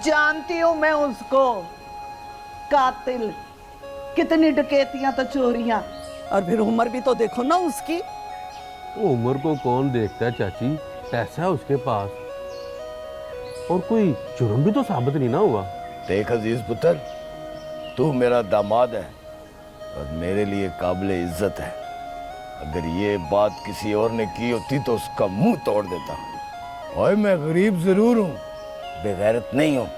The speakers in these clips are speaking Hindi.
जानती हूँ मैं उसको, कातिल। कितनी डकैतियां तो चोरियां, और फिर उम्र भी तो देखो ना उसकी। उम्र को कौन देखता है चाची, पैसा है उसके पास, और कोई जुर्म भी तो साबित नहीं ना हुआ। देख अजीज पुत्र, तू मेरा दामाद है और मेरे लिए काबिले इज्जत है। अगर ये बात किसी और ने की होती तो उसका मुंह तोड़ देता। और मैं गरीब जरूर हूँ, बेगैरत नहीं हूँ।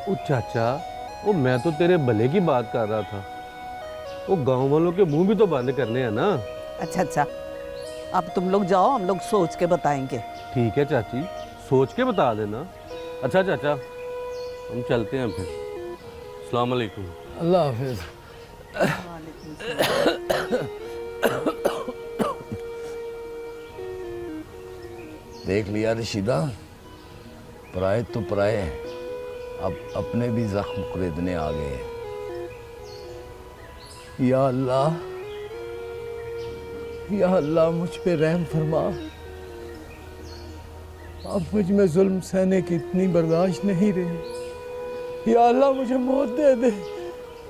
ओ चाचा, वो मैं तो तेरे भले की बात कर रहा था। वो गांव वालों के मुंह भी तो बंद करने हैं ना। अच्छा अच्छा, अब तुम लोग जाओ, हम लोग सोच के बताएंगे। ठीक है चाची, सोच के बता देना। अच्छा चाचा, हम चलते हैं फिर। अस्सलाम वालेकुम। अल्लाह हाफिज। देख लिया रशीदा, पराए तो पराए हैं, अब अपने भी जख्म कुरेदने आ गए हैं। या अल्लाह मुझ पे रहम फरमा। अब मुझ में जुल्म सहने की इतनी बर्दाश्त नहीं रही। या अल्लाह मुझे मौत दे दे।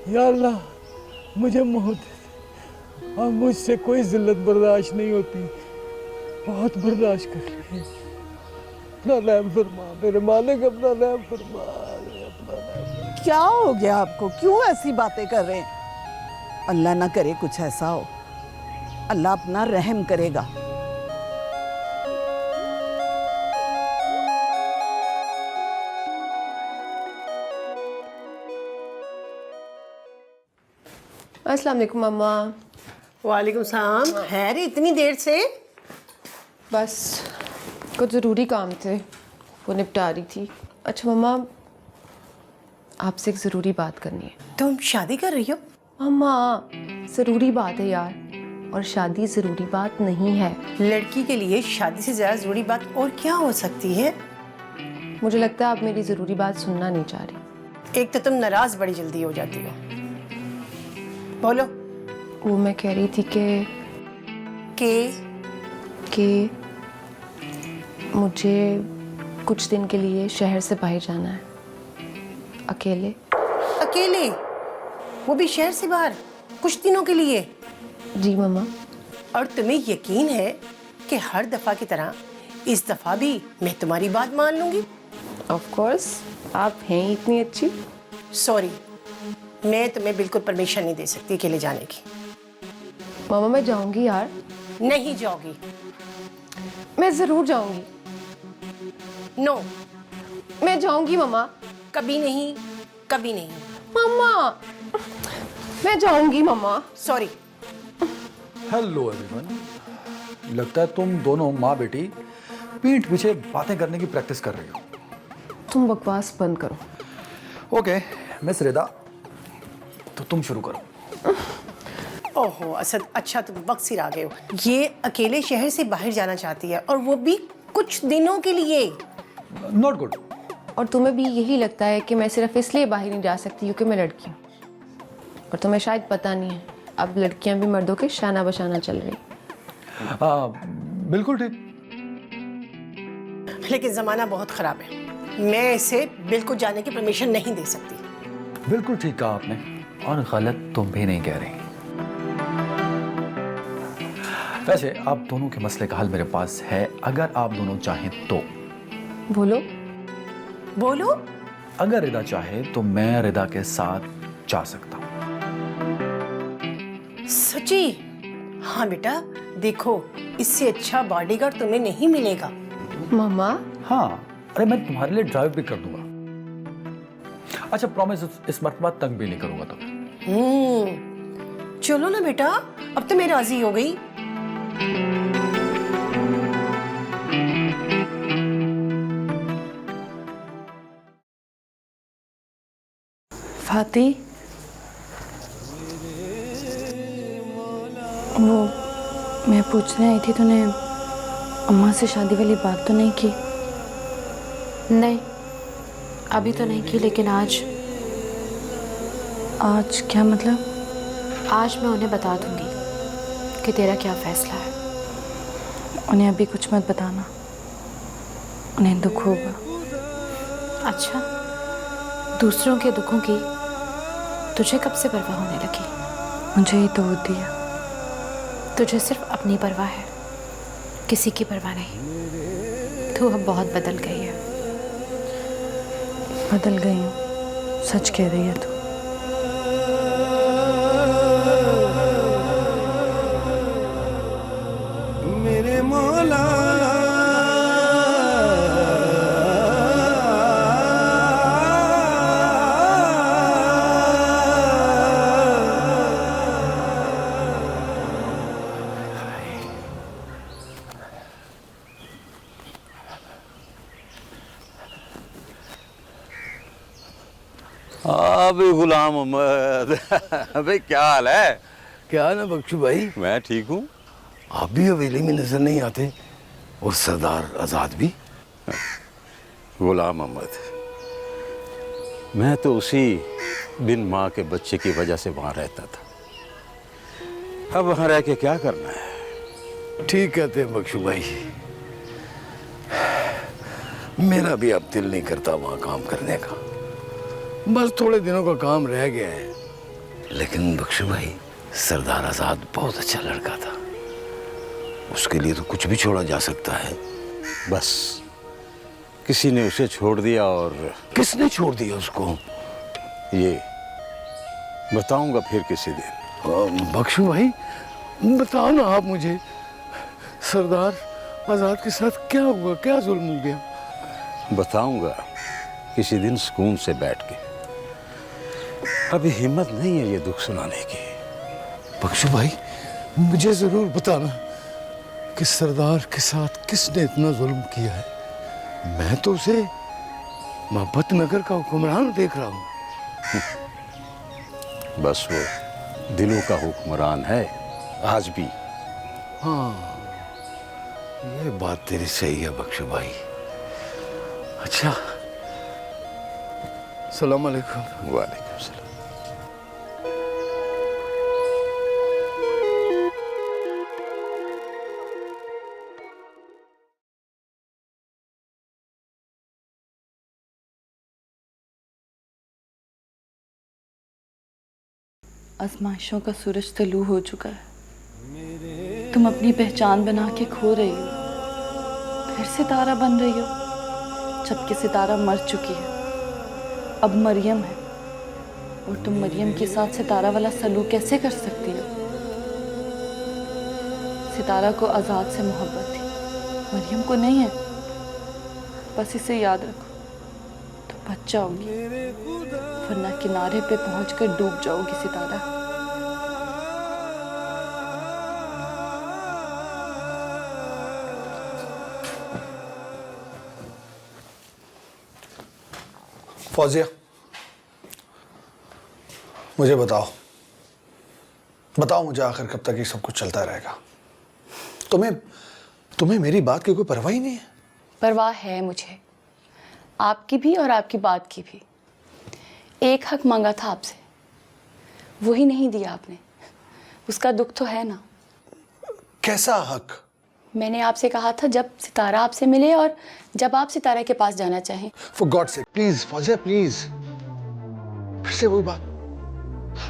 या अल्लाह मुझे मौत दे दे। अब मुझसे कोई जिल्लत बर्दाश्त नहीं होती, बहुत बर्दाश्त कर ली। अपना रहम फरमा मेरे मालिक, अपना रहम फरमा, अपना रहम फरमा। क्या हो गया आपको, क्यों ऐसी बातें कर रहे हैं? अल्लाह ना करे कुछ ऐसा हो, अल्लाह अपना रहम करेगा। अस्सलाम वालेकुम मम्मा। वालेकुम सलाम। खैर इतनी देर से? बस कुछ ज़रूरी काम थे, वो निपटा रही थी। अच्छा मम्मा, आपसे एक ज़रूरी बात करनी है। तुम शादी कर रही हो? मम्मा ज़रूरी बात है यार, और शादी ज़रूरी बात नहीं है। लड़की के लिए शादी से ज़्यादा ज़रूरी बात और क्या हो सकती है? मुझे लगता है आप मेरी ज़रूरी बात सुनना नहीं चाह रही। एक तो तुम नाराज बड़ी जल्दी हो जाती हो। बोलो। वो मैं कह रही थी कि मुझे कुछ दिन के लिए शहर से बाहर जाना है, अकेले। अकेले? वो भी शहर से बाहर कुछ दिनों के लिए? जी मम्मा। और तुम्हें यकीन है कि हर दफा की तरह इस दफा भी मैं तुम्हारी बात मान लूंगी? ऑफ कोर्स, आप हैं इतनी अच्छी। सॉरी, मैं तुम्हें बिल्कुल परमिशन नहीं दे सकती अकेले जाने की। मामा मैं जाऊंगी यार। नहीं जाओगी? मैं जरूर जाऊंगी। नो। मैं जाऊंगी मम्मा। कभी नहीं, कभी नहीं। मम्मा मैं जाऊंगी मम्मा। सॉरी। हेलो एवरीवन, लगता है तुम दोनों माँ बेटी पीठ पीछे बातें करने की प्रैक्टिस कर रही हो। तुम बकवास बंद करो। ओके मिस रिदा, तो तुम शुरू करो। ओहो असद, अच्छा तुम वक्त सिर आ गए हो। ये अकेले शहर से बाहर जाना चाहती है, और वो भी कुछ दिनों के लिए। Not good. और तुम्हें भी यही लगता है कि मैं सिर्फ इसलिए बाहर नहीं जा सकती क्योंकि मैं लड़की हूँ, और तुम्हें शायद पता नहीं है अब लड़कियां भी मर्दों के शाना बशाना चल रही। बिल्कुल ठीक। लेकिन जमाना बहुत खराब है, मैं इसे बिल्कुल जाने की परमिशन नहीं दे सकती। बिल्कुल ठीक कहा आपने, और गलत तुम भी नहीं कह रही। वैसे आप दोनों के मसले का हल मेरे पास है, अगर आप दोनों चाहें तो। बोलो। बोलो। अगर रिदा चाहे तो मैं रिदा के साथ जा सकता हूँ। सच्ची? हाँ बेटा, देखो इससे अच्छा बॉडीगार्ड तुम्हें नहीं मिलेगा। मम्मा। हाँ, अरे मैं तुम्हारे लिए ड्राइव भी कर दूंगा। अच्छा प्रॉमिस, इस मरतबा तंग भी नहीं करूंगा तुम्हें। चलो ना बेटा, अब तो मैं राजी हो गई। फाती, वो मैं पूछने आई थी, तूने अम्मा से शादी वाली बात तो नहीं की? नहीं, अभी तो नहीं की, लेकिन आज क्या मतलब? आज मैं उन्हें बता दूंगी कि तेरा क्या फैसला है। उन्हें अभी कुछ मत बताना, उन्हें दुख होगा। अच्छा, दूसरों के दुखों की तुझे कब से परवाह होने लगी? मुझे ही तो होती है। तुझे सिर्फ अपनी परवाह है, किसी की परवाह नहीं। तू अब बहुत बदल गई है। बदल गई हूँ, सच कह रही है तू। मेरे मौला अबे गुलाम मोहम्मद अबे क्या हाल है? क्या ना बख्शू भाई, मैं ठीक हूँ। आप भी हवेली में नजर नहीं आते और सरदार आजाद भी। गुलाम मोहम्मद, मैं तो उसी बिन माँ के बच्चे की वजह से वहाँ रहता था। अब वहाँ रह के क्या करना है? ठीक कहते हैं बख्शू भाई, मेरा भी अब दिल नहीं करता वहाँ काम करने का। बस थोड़े दिनों का काम रह गया है। लेकिन बख्शू भाई, सरदार आजाद बहुत अच्छा लड़का था। उसके लिए तो कुछ भी छोड़ा जा सकता है। बस किसी ने उसे छोड़ दिया। और किसने छोड़ दिया उसको? ये बताऊंगा फिर किसी दिन। बख्शू भाई, बताओ ना आप मुझे, सरदार आजाद के साथ क्या हुआ, क्या जुल्म हो गया? बताऊंगा किसी दिन सुकून से बैठ के। अभी हिम्मत नहीं है ये दुख सुनाने की। बख्शू भाई, मुझे जरूर बताना कि सरदार के साथ किसने इतना जुल्म किया है। मैं तो उसे मोहब्बत नगर का हुक्मरान देख रहा हूँ। बस वो दिलों का हुक्मरान है आज भी। हाँ, ये बात तेरी सही है बख्शू भाई। अच्छा, सलाम अलैकुम। वालेकुम सलाम। आजमाइशों का सूरज तलू हो चुका है। तुम अपनी पहचान बना के खो रही हो, फिर सितारा बन रही हो, जबकि सितारा मर चुकी है। अब मरियम है, और तुम मरियम के साथ सितारा वाला सलूक कैसे कर सकती हो? सितारा को आज़ाद से मोहब्बत थी, मरियम को नहीं है। बस इसे याद रखो, तो बच जाओगी, वरना किनारे पे पहुंचकर डूब जाओगी सितारा। फौजिया, मुझे बताओ मुझे आखिर कब तक ये सब कुछ चलता रहेगा? तुम्हें मेरी बात की कोई परवाह ही नहीं है? परवाह है मुझे, आपकी भी और आपकी बात की भी। एक हक मांगा था आपसे, वही नहीं दिया आपने। उसका दुख तो है ना। कैसा हक? मैंने आपसे कहा था जब सितारा आपसे मिले और जब आप सितारा के पास जाना चाहें। फॉर गॉड से प्लीज फौजिया, प्लीज। फिर से वही बात।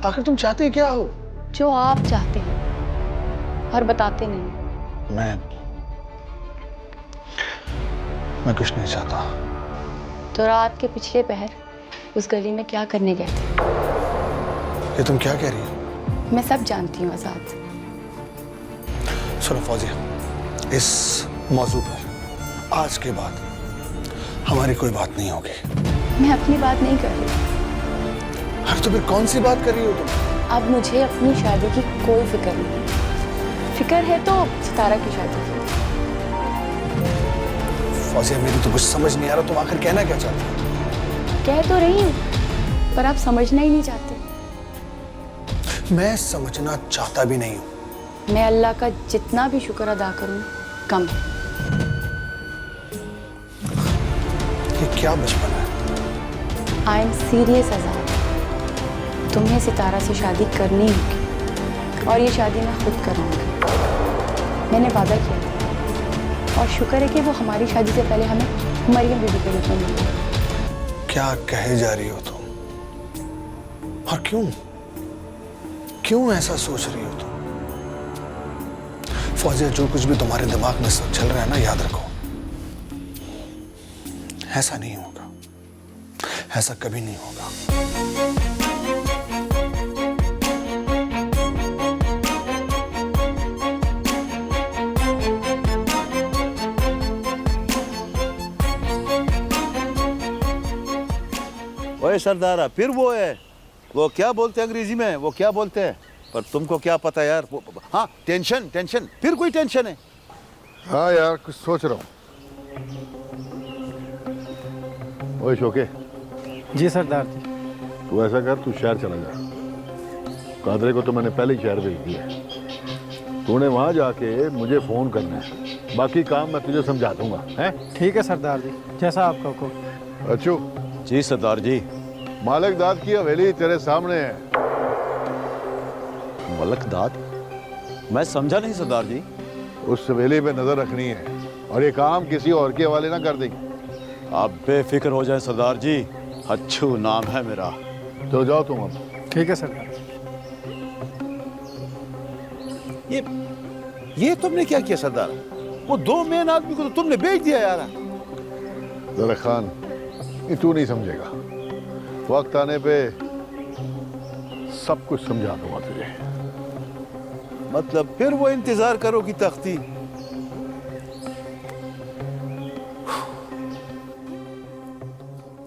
आखिर तुम चाहते क्या हो? जो आप चाहते हैं और बताते नहीं। मैं कुछ नहीं चाहता। तो रात के पिछले पहर उस गली में क्या करने गए थे? ये तुम क्या कह रही हो? मैं सब जानती हूँ आजाद। सुनो फौजिया, इस मौजू पर आज के बाद हमारी कोई बात नहीं होगी। मैं अपनी बात नहीं कर रही। अरे तो फिर कौन सी बात कर रही हो तुम? अब मुझे अपनी शादी की कोई फिक्र नहीं। फिक्र है तो सितारा की शादी की। फौजिया, मेरी तो कुछ समझ नहीं आ रहा, तुम आखिर कहना क्या चाहती हो? कह तो रही हूँ, पर आप समझना ही नहीं चाहते। मैं समझना चाहता भी नहीं हूँ। मैं अल्लाह का जितना भी शुक्र अदा करूँ कम है। ये क्या बचपन है? आई एम सीरियस आजाद। तुम्हें सितारा से शादी करनी होगी, और ये शादी मैं खुद कराऊंगी। मैंने वादा किया था, और शुक्र है कि वो हमारी शादी से पहले हमें मरियम बीबी के रूप में मिली। क्या कहे जा रही हो तुम? और क्यों क्यों ऐसा सोच रही हो तुम? फौजिया, जो कुछ भी तुम्हारे दिमाग में सब चल रहा है ना, याद रखो, ऐसा नहीं होगा, ऐसा कभी नहीं होगा। ओए सरदारा, फिर वो क्या बोलते हैं अंग्रेजी में, वो क्या बोलते हैं, पर तुमको क्या पता यार। हाँ, टेंशन टेंशन, फिर कोई टेंशन है? हाँ यार, कुछ सोच रहा हूँ। ओए शोके। जी सरदार जी। तू ऐसा कर, तू शहर चला जा। कादरे को तो मैंने पहले ही शहर भेज दिया है। तूने वहां जाके मुझे फोन करना है, बाकी काम मैं तुझे समझा दूंगा। हैं? ठीक है सरदार जी, जैसा आपका हुक्म। अच्छू। जी सरदार जी। मालिकदाद की हवेली तेरे सामने है। मलकदाद? मैं समझा नहीं सरदार जी। उस हवेली पे नजर रखनी है और ये काम किसी और के हवाले ना कर देंगे। आप बेफिक्र हो जाए सरदार जी, अच्छू नाम है मेरा। तो जाओ तुम अब। ठीक है सरदार। ये तुमने क्या किया सरदार? वो 2 मेन आदमी को तो तुमने भेज दिया यार। जरा खान, ये तू नहीं समझेगा, वक्त आने पे सब कुछ समझा दूंगा तुझे। मतलब फिर वो इंतजार करो की तख्ती।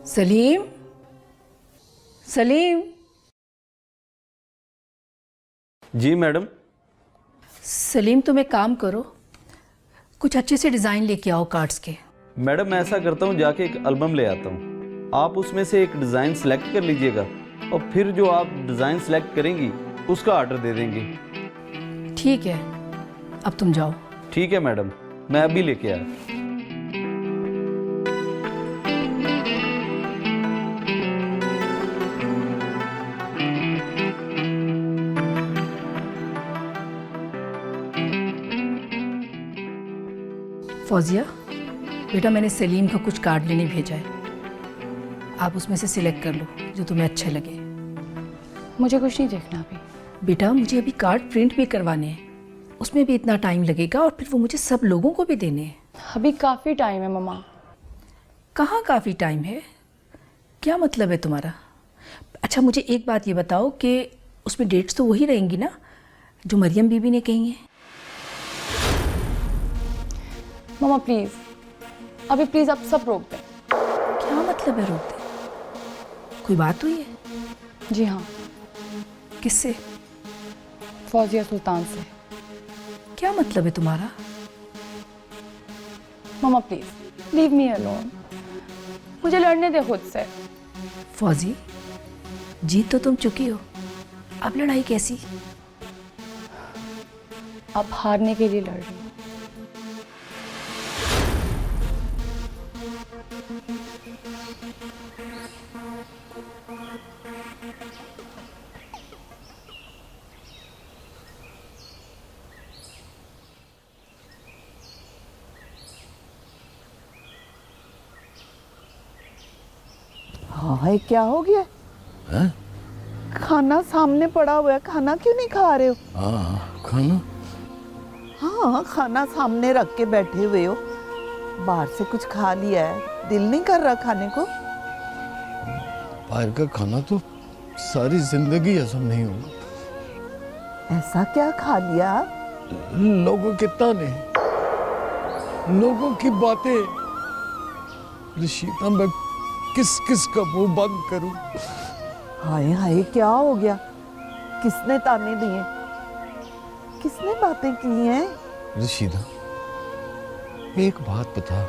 सलीम, सलीम। जी मैडम। सलीम, तुम एक काम करो, कुछ अच्छे से डिज़ाइन लेके आओ कार्ड्स के। मैडम मैं ऐसा करता हूँ, जाके एक एल्बम ले आता हूँ, आप उसमें से एक डिज़ाइन सेलेक्ट कर लीजिएगा और फिर जो आप डिज़ाइन सेलेक्ट करेंगी उसका ऑर्डर दे देंगे। ठीक है, अब तुम जाओ। ठीक है मैडम, मैं अभी लेके आया। फौजिया, बेटा मैंने सलीम का कुछ कार्ड लेने भेजा है, आप उसमें से सिलेक्ट कर लो जो तुम्हें अच्छे लगे। मुझे कुछ नहीं देखना अभी। बेटा मुझे अभी कार्ड प्रिंट भी करवाने हैं, उसमें भी इतना टाइम लगेगा और फिर वो मुझे सब लोगों को भी देने हैं। अभी काफ़ी टाइम है मम्मा। कहाँ काफ़ी टाइम है? क्या मतलब है तुम्हारा? अच्छा मुझे एक बात ये बताओ कि उसमें डेट्स तो वही रहेंगी ना जो मरियम बीबी ने कही हैं? मम्मा प्लीज़, अभी प्लीज़ आप सब रोक दें। क्या मतलब है रोक दें? कोई बात हुई है? जी हाँ। किससे? फौजिया सुल्तान से। क्या मतलब है तुम्हारा? मम्मा प्लीज़ लीव मी अलोन, मुझे लड़ने दे खुद से। फौजी, जीत तो तुम चुकी हो, अब लड़ाई कैसी? अब हारने के लिए लड़ रही हूँ। हाँ, क्या हो गया है? खाना सामने पड़ा हुआ है, खाना क्यों नहीं खा रहे हो? खाना? हाँ, खाना सामने रख के बैठे हुए हो, बाहर से कुछ खा लिया है, दिल नहीं कर रहा खाने को? बाहर का खाना तो सारी जिंदगी हजम नहीं होगा। ऐसा क्या खा लिया? लोगों के ताने, लोगों की बातें। रशीदा, मैं किस किस का मुंह बंद करूं? हाय हाय, क्या हो गया? किसने ताने दिए? किसने बातें की हैं? रशीदा, एक बात बता,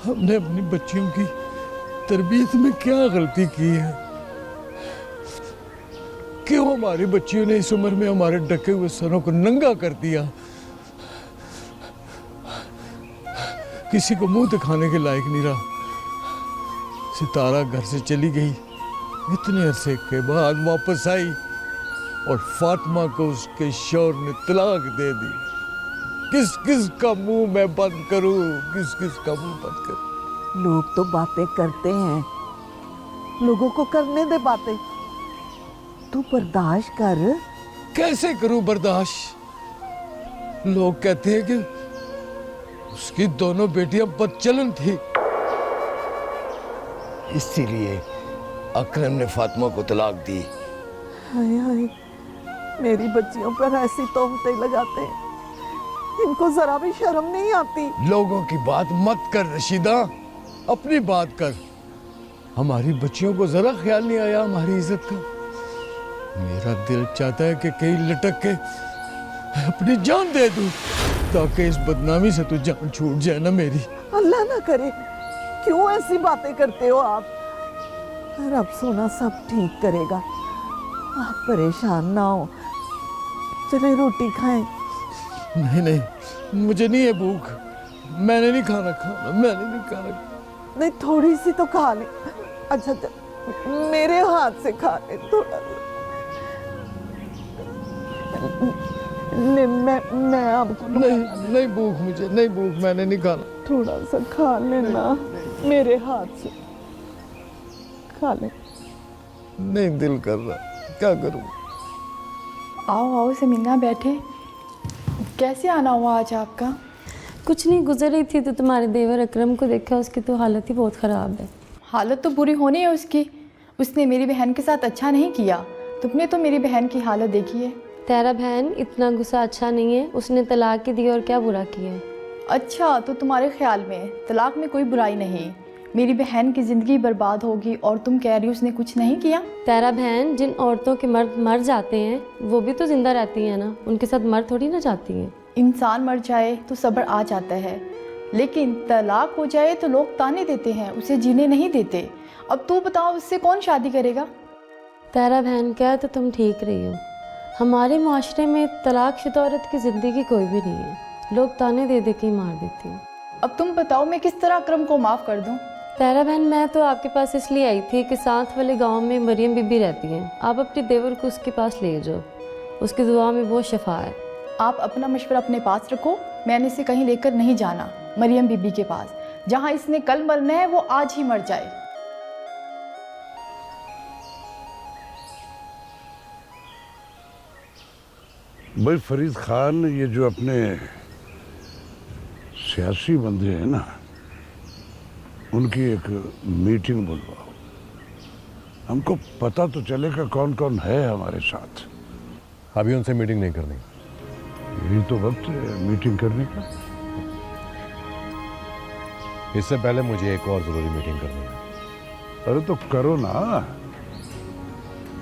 हमने अपनी बच्चियों की तरबियत में क्या गलती की है? क्यों हमारी बच्चियों ने इस उम्र में हमारे ढके हुए सरों को नंगा कर दिया? किसी को मुंह दिखाने के लायक नहीं रहा। सितारा घर से चली गई, इतने अरसे के बाद वापस आई और फातिमा को उसके शौहर ने तलाक दे दी। किस किस का मुंह मैं बंद करूं? किस किस का मुंह बंद करूं? लोग तो बातें करते हैं, लोगों को करने दे बातें। तू बर्दाश्त कर। कैसे करूं बर्दाश्त? लोग कहते हैं कि उसकी दोनों बेटियां बदचलन थी, इसीलिए अकरम ने फातिमा को तलाक दी। हाय हाय, मेरी बच्चियों पर ऐसी तोहमतें लगाते हैं, इनको जरा भी शर्म नहीं आती। लोगों की बात मत कर रशीदा, अपनी बात कर। हमारी बच्चियों को जरा ख्याल नहीं आया हमारी इज्जत का। मेरा दिल चाहता है कि कहीं लटक के अपनी जान दे दूं, ताकि इस बदनामी से तो जान छूट जाए ना मेरी। अल्लाह ना करे, क्यों ऐसी बातें करते हो आप? रब सोना सब ठीक करेगा, आप परेशान ना हो। चले रोटी खाएं। नहीं नहीं, मुझे नहीं है भूख, मैंने नहीं खाना, मैंने नहीं खाना। नहीं, थोड़ी सी तो खा ले। अच्छा मेरे हाथ से खा ले थोड़ा। नहीं, मैं आपको नहीं भूख, मुझे नहीं भूख, मैंने नहीं खाना। थोड़ा सा खा लेना, मेरे हाथ से खा ले। नहीं दिल कर रहा, क्या करूं? आओ आओ समीना, बैठे। कैसे आना हुआ आज आपका? कुछ नहीं, गुजर रही थी तो तुम्हारे देवर अकरम को देखा, उसकी तो हालत ही बहुत ख़राब है। हालत तो बुरी होनी है उसकी, उसने मेरी बहन के साथ अच्छा नहीं किया। तुमने तो मेरी बहन की हालत देखी है। तेरा बहन इतना गुस्सा अच्छा नहीं है, उसने तलाक ही दी और क्या बुरा किया है। अच्छा, तो तुम्हारे ख्याल में तलाक में कोई बुराई नहीं, मेरी बहन की ज़िंदगी बर्बाद होगी और तुम कह रही हो उसने कुछ नहीं किया? तेरा बहन, जिन औरतों के मर्द मर जाते हैं वो भी तो जिंदा रहती हैं ना, उनके साथ मर थोड़ी ना जाती हैं। इंसान मर जाए तो सब्र आ जाता है, लेकिन तलाक हो जाए तो लोग ताने देते हैं, उसे जीने नहीं देते। अब तू बताओ, उससे कौन शादी करेगा? तेरा बहन क्या है तो तुम ठीक रही हो। हमारे माशरे में तलाकशुदा औरत की ज़िंदगी कोई भी नहीं है, लोग ताने दे दे के ही मार देते हैं। अब तुम बताओ मैं किस तरह अकरम को माफ़ कर दूँ? तेरा बहन, मैं तो आपके पास इसलिए आई थी कि साथ वाले गांव में मरियम बीबी रहती हैं, आप अपने देवर को उसके पास ले जाओ, उसकी दुआ में बहुत शफा है। आप अपना मशवरा अपने पास रखो, मैंने इसे कहीं लेकर नहीं जाना मरियम बीबी के पास। जहाँ इसने कल मरना है वो आज ही मर जाए। भाई फरीद खान, ये जो अपने सियासी बंदे हैं ना, उनकी एक मीटिंग बुलवाओ, हमको पता तो चलेगा कौन कौन है हमारे साथ। अभी उनसे मीटिंग नहीं करनी, यही तो वक्त है मीटिंग करने का। इससे पहले मुझे एक और जरूरी मीटिंग करनी है। अरे तो करो ना,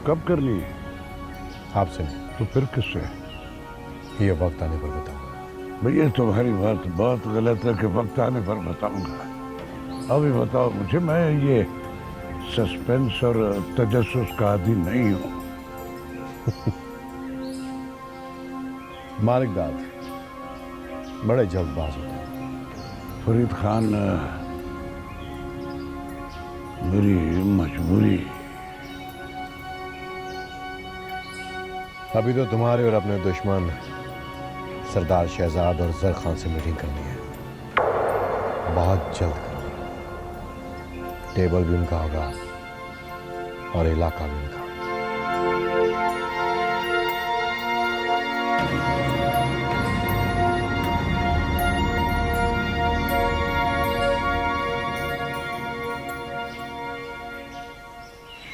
कब करनी है? आपसे नहीं। तो फिर किससे? ये वक्त आने पर बताऊंगा। भैया तुम्हारी बात बहुत गलत है कि वक्त आने पर बताऊंगा। अभी बताओ मुझे, मैं ये सस्पेंस और तजस्सुस का आदी नहीं हूं। मालिक दाद बड़े जल्दबाज होते हैं। फरीद खान, मेरी मजबूरी। अभी तो तुम्हारे और अपने दुश्मन सरदार शहजाद और जर खान से मीटिंग करनी है, बहुत जल्द करनी है। टेबल भी उनका होगा और इलाका भी उनका।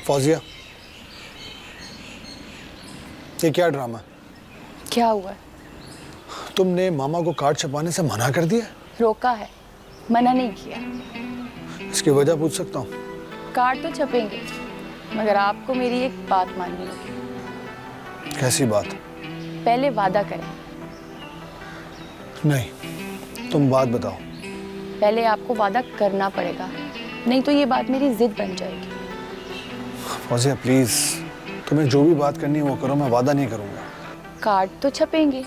फौजिया, ये क्या ड्रामा है? क्या हुआ? तुमने मामा को कार्ड छपवाने से मना कर दिया? रोका है, मना नहीं किया। इसकी वजह पूछ सकता हूँ? कार्ड तो छपेंगे, मगर आपको मेरी एक बात माननी होगी। कैसी बात? पहले वादा करें। नहीं, तुम बात बताओ। पहले आपको वादा करना पड़ेगा, नहीं तो ये बात मेरी जिद बन जाएगी। फौजिया प्लीज, तुम्हें जो भी बात करनी है वो करो, मैं वादा नहीं करूँगा। कार्ड तो छपेंगे,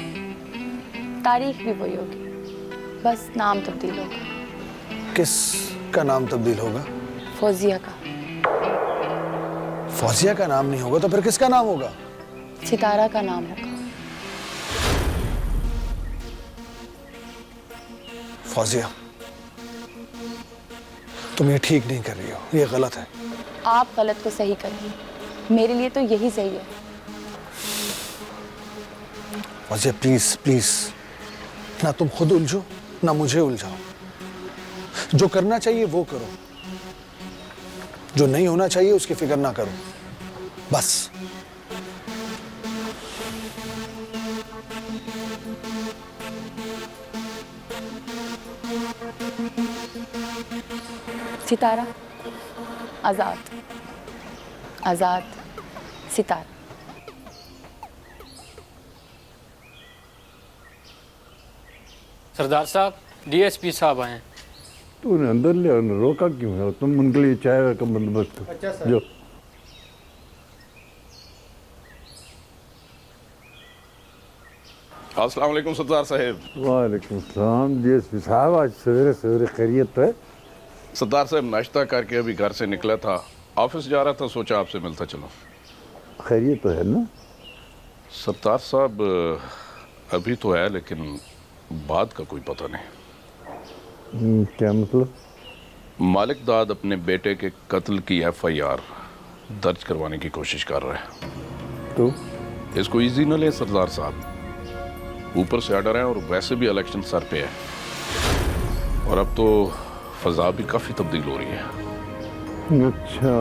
तारीख भी वही होगी, बस नाम तब्दील होगा। किस का नाम तब्दील होगा? फौजिया का। फौजिया का नाम नहीं होगा तो फिर किसका नाम होगा? सितारा का नाम होगा। फौजिया, तुम ये ठीक नहीं कर रही हो, ये गलत है। आप गलत को सही करेंगे, मेरे लिए तो यही सही है। वजह प्लीज प्लीज, ना तुम खुद उलझो ना मुझे उलझाओ। जो करना चाहिए वो करो, जो नहीं होना चाहिए उसकी फिक्र ना करो, बस। सितारा, आजाद, आजाद, सितारा। सरदार साहब, डीएसपी साहब आए हैं। तूने अंदर ले और रोका क्यों है? तुम उनके लिए चाय का बंदोबस्त करो। अच्छा सर। जो अस्सलाम वालेकुम सरदार साहब। वालेकुम सलाम। डीएसपी साहब, आज सवेरे सवेरे खैरियत है? सरदार साहब, नाश्ता करके अभी घर से निकला था, ऑफिस जा रहा था, सोचा आपसे मिलता चलो। खैरियत तो है ना? सरदार साहब, अभी तो है लेकिन बाद का कोई पता नहीं। क्या मतलब? मालिक दाद अपने बेटे के कत्ल की एफआईआर दर्ज करवाने की कोशिश कर रहा है। तो इसको इजी न ले सरदार साहब, ऊपर से ऑर्डर है और वैसे भी इलेक्शन सर पे है, और अब तो फजा भी काफी तब्दील हो रही है। अच्छा,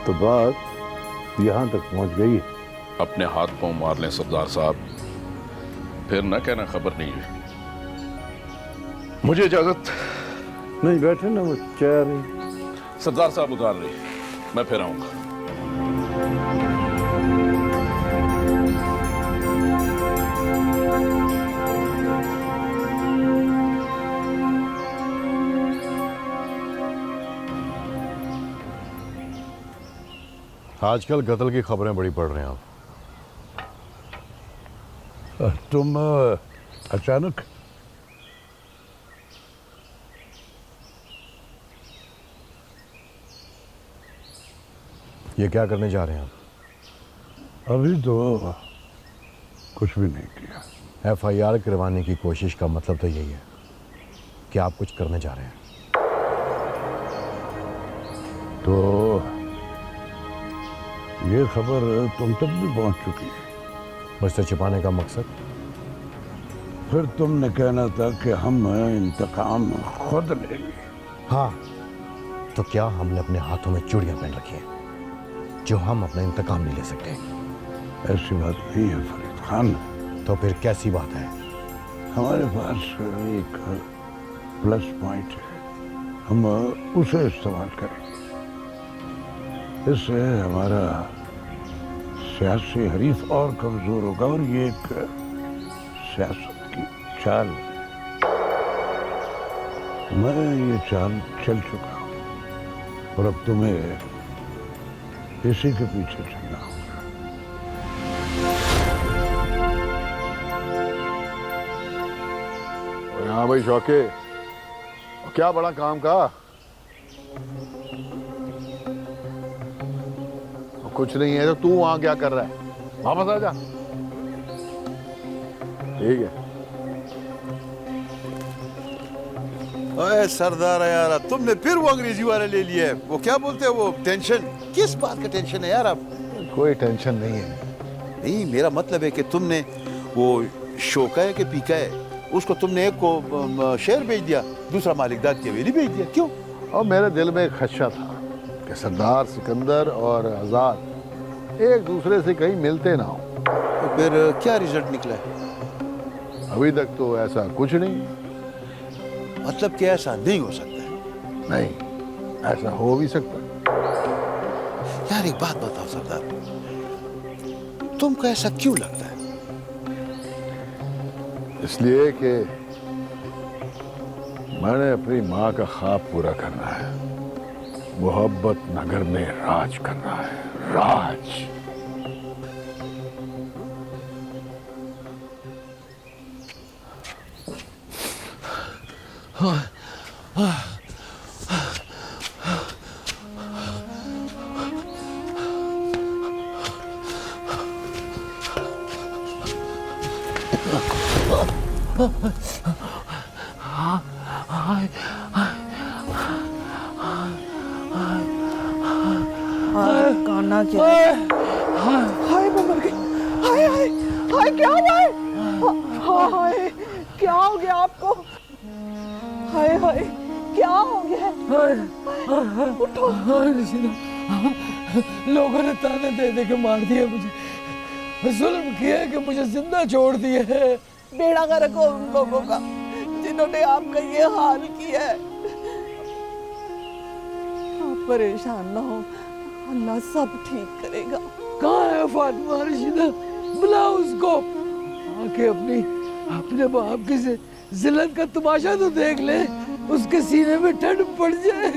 तो बात यहाँ तक पहुँच गई है। अपने हाथ पांव मार लें सरदार साहब, फिर न कहना खबर नहीं हुई। मुझे इजाजत। नहीं, बैठे ना, वो चाय नहीं। सरदार साहब उतार रही, मैं फिर आऊंगा। आजकल कत्ल की खबरें बड़ी पढ़ रहे हैं आप। तुम अचानक? ये क्या करने जा रहे हैं आप? अभी तो कुछ भी नहीं किया। एफआईआर करवाने की कोशिश का मतलब तो यही है कि आप कुछ करने जा रहे हैं। तो ये खबर तुम तक भी पहुंच चुकी है। मुझसे छिपाने का मकसद? फिर तुमने कहना था कि हम इंतकाम खुद लेंगे। हाँ, तो क्या हमने अपने हाथों में चूड़ियां पहन रखी हैं जो हम अपना इंतकाम नहीं ले सकते? ऐसी बात नहीं है फरीद खान। तो फिर कैसी बात है? हमारे पास एक प्लस पॉइंट है, हम उसे इस्तेमाल करेंगे। इससे हमारा सियासी हरीफ और कमजोर होगा, और ये एक सियासत की चाल। मैं ये चाल चल चुका हूं, और अब तुम्हें इसी के पीछे चलना होगा। हाँ भाई शौके, क्या बड़ा काम का? कुछ नहीं है तो तू वहां क्या कर रहा है? वापस आ जा। ठीक है। ओए सरदार यार, तुमने फिर वो अंग्रेजी वाला ले लिया है। वो क्या बोलते हैं, वो टेंशन? किस बात का टेंशन है यार आप? कोई टेंशन नहीं है। नहीं, मेरा मतलब है कि तुमने वो शोका है कि पीका है, उसको तुमने एक को शेर भेज दिया, दूसरा मालिकदाद की हवेली भेज दिया। क्यों? और मेरे दिल में एक खदशा था कि सरदार सिकंदर और आजाद एक दूसरे से कहीं मिलते ना हो। तो फिर क्या रिजल्ट निकला है? अभी तक तो ऐसा कुछ नहीं। मतलब कि ऐसा नहीं हो सकता है? नहीं, ऐसा हो भी सकता है। यार एक बात बताओ सरदार, तुमको ऐसा क्यों लगता है? इसलिए कि मैंने अपनी माँ का ख्वाब पूरा करना है, मोहब्बत नगर में राज करना है। राज। काना क्या? हाय मैं मर गई। हाय हाय आपको? हाय हाय, क्या हो गया? उठो। लोगों ने ताने दे दे के मार दिया मुझे, जुल्म किया कि मुझे जिंदा छोड़ दिया है। बेड़ा गर्क हो उन लोगों का जिन्होंने आपका ये हाल किया है। आप परेशान ना हो, अल्लाह सब ठीक करेगा। कहाँ है फातिमा रशीदा? बुलाओ उसको, आके अपने बाप की जिल्लत का तमाशा तो देख ले, उसके सीने में ठंड पड़ जाए।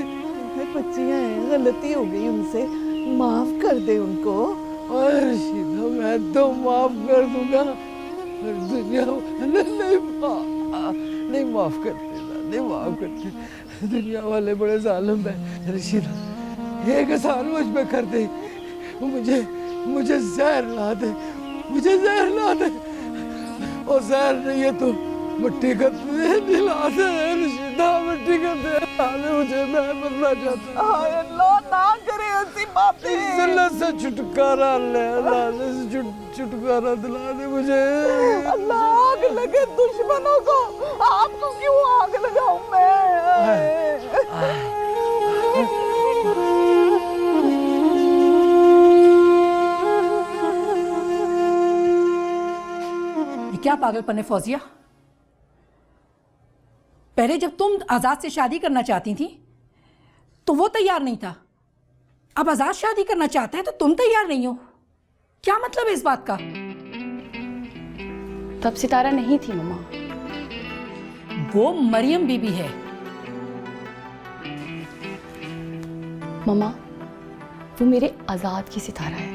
बच्चियां हैं, गलती हो गई उनसे, माफ कर दे उनको। और रशीदा मैं तो माफ कर दूंगा, पर दुनिया नहीं माफ करते, नहीं माफ करते। दुनिया वाले बड़े जालिम हैं रशीदा। एक एहसान मुझ पे कर दे, मुझे जहर ला दे, मुझे जहर ला दे। और जहर नहीं है तो मिट्टी का दिला दे रशीदा, मिट्टी का दिला दे मुझे, मैं मरना चाहता हूँ। हाय अल्लाह, ना करे ऐसी बातें। जिल्लत से छुटकारा ले, लाने से छुटकारा दिला दे मुझे। अल्लाह, आग लगे दुश्मनों को, आपको क्यों आग लगाऊं मैं? ये क्या पागलपन है फौजिया? पहले जब तुम आजाद से शादी करना चाहती थी तो वो तैयार नहीं था, अब आजाद शादी करना चाहता है तो तुम तैयार नहीं हो। क्या मतलब है इस बात का? तब सितारा नहीं थी मम्मा। वो मरियम बीबी है। मम्मा, वो मेरे आजाद की सितारा है,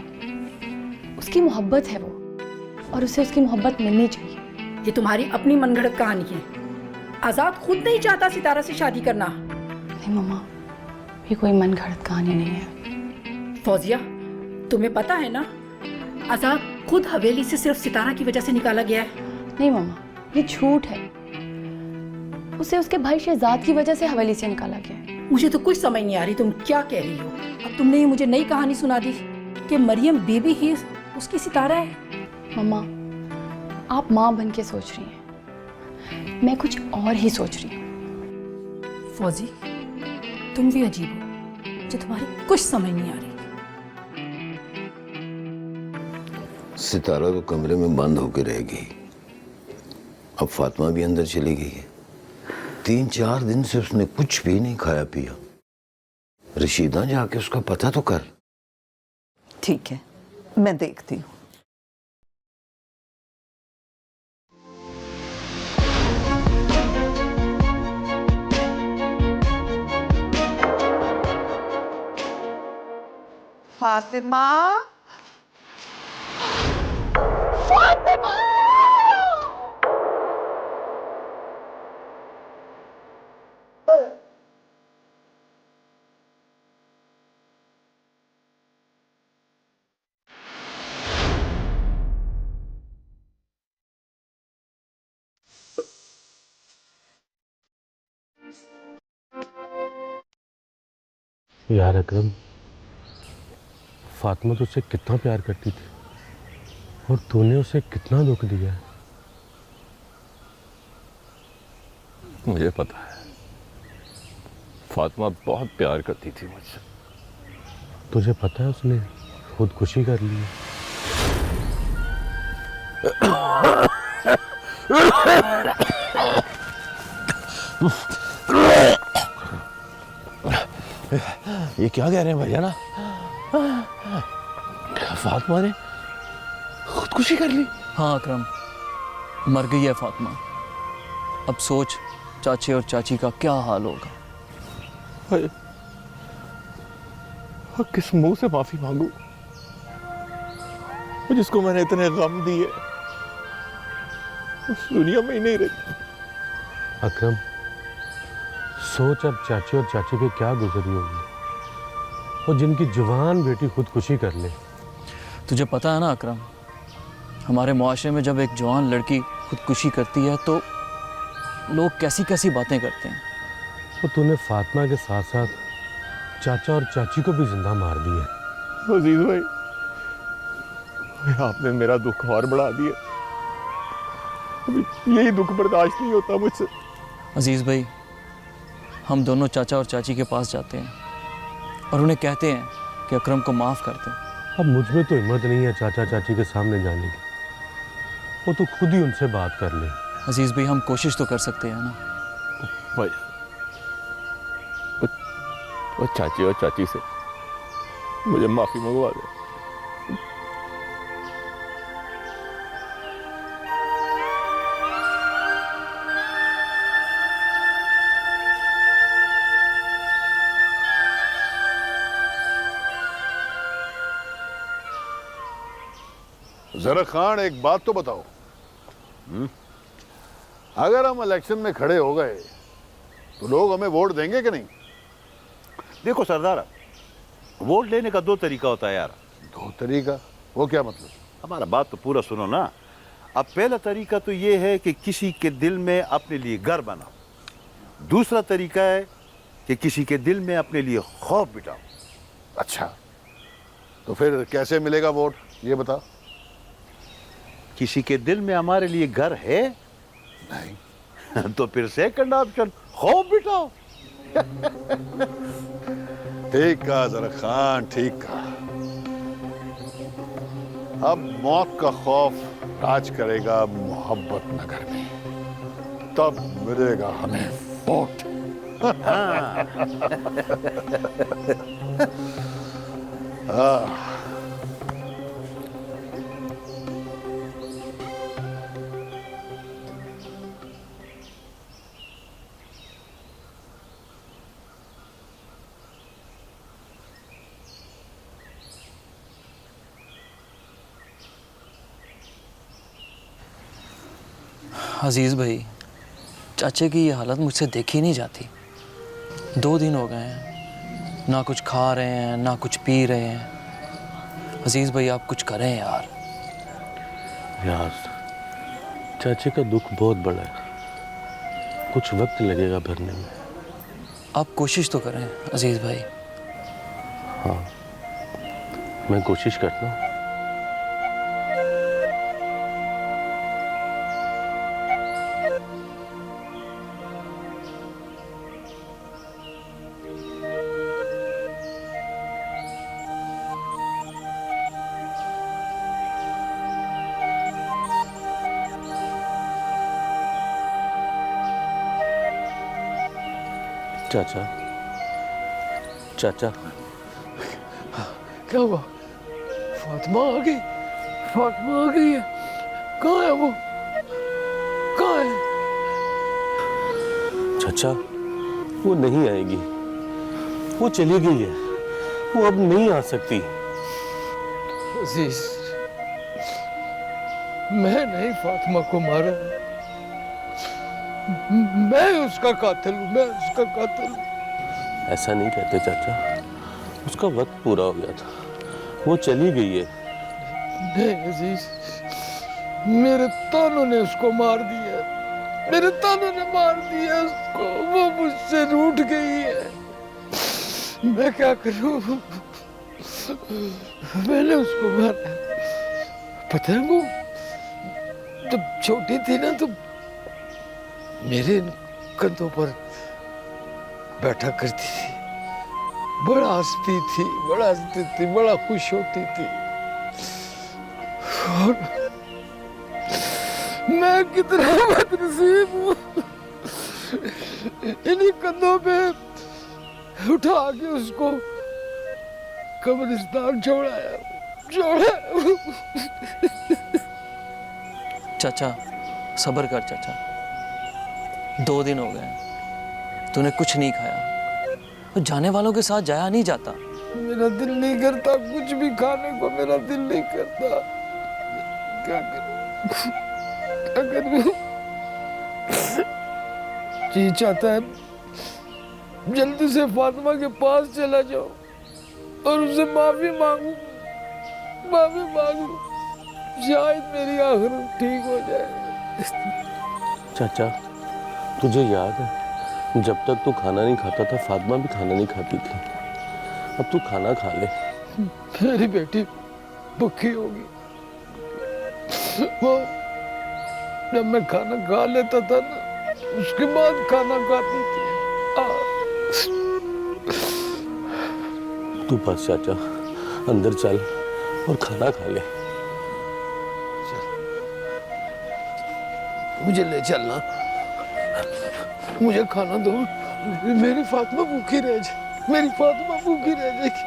उसकी मोहब्बत है वो, और उसे उसकी मोहब्बत मिलनी चाहिए। ये तुम्हारी अपनी मनगढ़ंत कहानी है। आजाद खुद नहीं चाहता सितारा से शादी करना। नहीं मम्मा, ये कोई मनगढ़ंत कहानी नहीं है। फौजिया, तुम्हें पता है ना, आजाद खुद हवेली से सिर्फ सितारा की वजह से निकाला गया है। नहीं मम्मा, ये झूठ है। उसे उसके भाई शहजाद की वजह से हवेली से निकाला गया है। मुझे तो कुछ समझ नहीं आ रही तुम क्या कह रही हो। अब तुमने ही मुझे नई कहानी सुना दी कि मरियम बीबी ही उसकी सितारा है। मम्मा, आप माँ बन के सोच रही हैं, मैं कुछ और ही सोच रही हूँ। फौजी, तुम भी अजीब हो, मुझे तुम्हारी कुछ समझ नहीं आ रही। सितारा तो कमरे में बंद होकर रह गई, अब फातिमा भी अंदर चली गई है। 3-4 दिन से उसने कुछ भी नहीं खाया पिया। रशीदा, जाके उसका पता तो कर। ठीक है, मैं देखती हूँ। फातिमा, फातिमा! यार अकरम, फातिमा तुझसे कितना प्यार करती थी और तूने उसे कितना दुख दिया है। मुझे पता है, फातिमा बहुत प्यार करती थी मुझसे। तुझे पता है उसने खुदकुशी कर ली है। ये क्या कह रहे हैं भैया ना? फातिमा ने खुदकुशी कर ली? हाँ अकरम, मर गई है फातिमा। अब सोच चाचे और चाची का क्या हाल होगा। किस मुंह से माफी मांगू जिसको मैंने इतने गम दिए, उस दुनिया में ही नहीं रही। अकरम, सोच अब चाची और चाची पे क्या गुजरी होगी, और जिनकी जवान बेटी खुदकुशी कर ले। तुझे पता है ना अकरम, हमारे मुआशरे में जब एक जवान लड़की खुदकुशी करती है तो लोग कैसी कैसी बातें करते हैं। और तूने फातिमा के साथ साथ चाचा और चाची को भी जिंदा मार दिया। अजीज भाई, आपने मेरा दुख और बढ़ा दिया। अभी यही दुख बर्दाश्त नहीं होता मुझसे। अजीज़ भाई, हम दोनों चाचा और चाची के पास जाते हैं और उन्हें कहते हैं कि अकरम को माफ़ कर दें। अब मुझ में तो हिम्मत नहीं है चाचा चाची के सामने जाने की। वो तो खुद ही उनसे बात कर ले। अजीज़ भाई, हम कोशिश तो कर सकते हैं ना। भाई वो चाची और चाची से मुझे माफ़ी मंगवा दे। जरा खान, एक बात तो बताओ, अगर हम इलेक्शन में खड़े हो गए तो लोग हमें वोट देंगे कि नहीं? देखो सरदार, वोट लेने का दो तरीका होता है यार। दो तरीका? वो क्या मतलब? हमारा बात तो पूरा सुनो ना। अब पहला तरीका तो ये है कि किसी के दिल में अपने लिए घर बनाओ। दूसरा तरीका है कि किसी के दिल में अपने लिए खौफ बिठाओ। अच्छा, तो फिर कैसे मिलेगा वोट, ये बता। किसी के दिल में हमारे लिए घर है नहीं तो फिर सेकंड ऑप्शन खौफ बिठाओ। ठीक कहा जरा खान, ठीक कहा। अब मौत का खौफ राज करेगा मोहब्बत नगर में, तब मिलेगा हमें वोट। हाँ। अजीज़ भाई, चाचे की ये हालत मुझसे देखी नहीं जाती। 2 दिन हो गए हैं, ना कुछ खा रहे हैं ना कुछ पी रहे हैं। अजीज़ भाई, आप कुछ करें यार। यार, चाचे का दुख बहुत बड़ा है, कुछ वक्त लगेगा भरने में। आप कोशिश तो करें अजीज़ भाई। हाँ, मैं कोशिश करता हूँ। चाचा, चाचा, क्या हुआ? फातिमा आ गई? फातिमा आ गई है? कहाँ है वो? कहाँ है? चाचा, वो नहीं आएगी, वो चली गई है, वो अब नहीं आ सकती। अजीज, मैं नहीं फातिमा को मारा, मैं उसका कातिल हूँ, मैं उसका कातिल हूँ। ऐसा नहीं कहते चाचा, उसका वक्त पूरा हो गया था, वो चली गई है। नहीं अजीज, मेरे तानों ने उसको मार दिया, मेरे तानों ने मार दिया उसको, वो मुझसे रूठ गई है। मैं क्या करूँ? मैंने उसको मारा। पता है, वो जब छोटी थी ना तो मेरे कंधों पर बैठा करती थी, बड़ा हंसती थी, बड़ा हंसती थी, बड़ा खुश होती थी। और मैं कितना बदनसीब हूँ, इन्हीं कंधों पे उठा के उसको कब्रिस्तान छोड़ाया। चाचा, सब्र कर चाचा, 2 दिन हो गए, तूने कुछ नहीं खाया, तो जाने वालों के साथ जाया नहीं जाता। मेरा दिल नहीं करता कुछ भी खाने को, मेरा दिल नहीं करता। क्या करूं? क्या करूं? जी चाहता है जल्दी से फातिमा के पास चला जाओ और उससे माफी मांगू, शायद मेरी आखिरत ठीक हो जाए। चाचा, तुझे याद है जब तक तू खाना नहीं खाता था, फातिमा भी खाना नहीं खाती थी। अब तू खाना खा ले। मेरी बेटी भूखी होगी, वो जब मैं खाना खा लेता था ना, उसके बाद खाना खाती थी। तू बस चाचा, अंदर चल और खाना खा ले। मुझे ले चलना, मुझे खाना दो। मेरी फातिमा भूखी रह जाए, मेरी फातिमा भूखी रह जाएगी।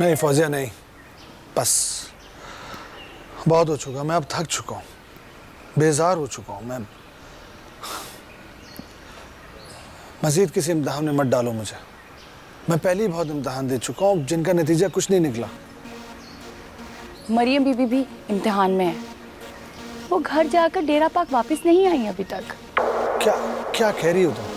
नहीं फौजिया नहीं, बस बहुत हो चुका। मैं अब थक चुका हूँ, बेजार हो चुका हूँ। मैं मजीद किसी इम्तिहान में मत डालो मुझे। मैं पहले ही बहुत इम्तिहान दे चुका हूँ जिनका नतीजा कुछ नहीं निकला। मरियम बीबी भी इम्तिहान में है। वो घर जाकर डेरा पाक वापस नहीं आई अभी तक। क्या क्या कह रही हो तुम?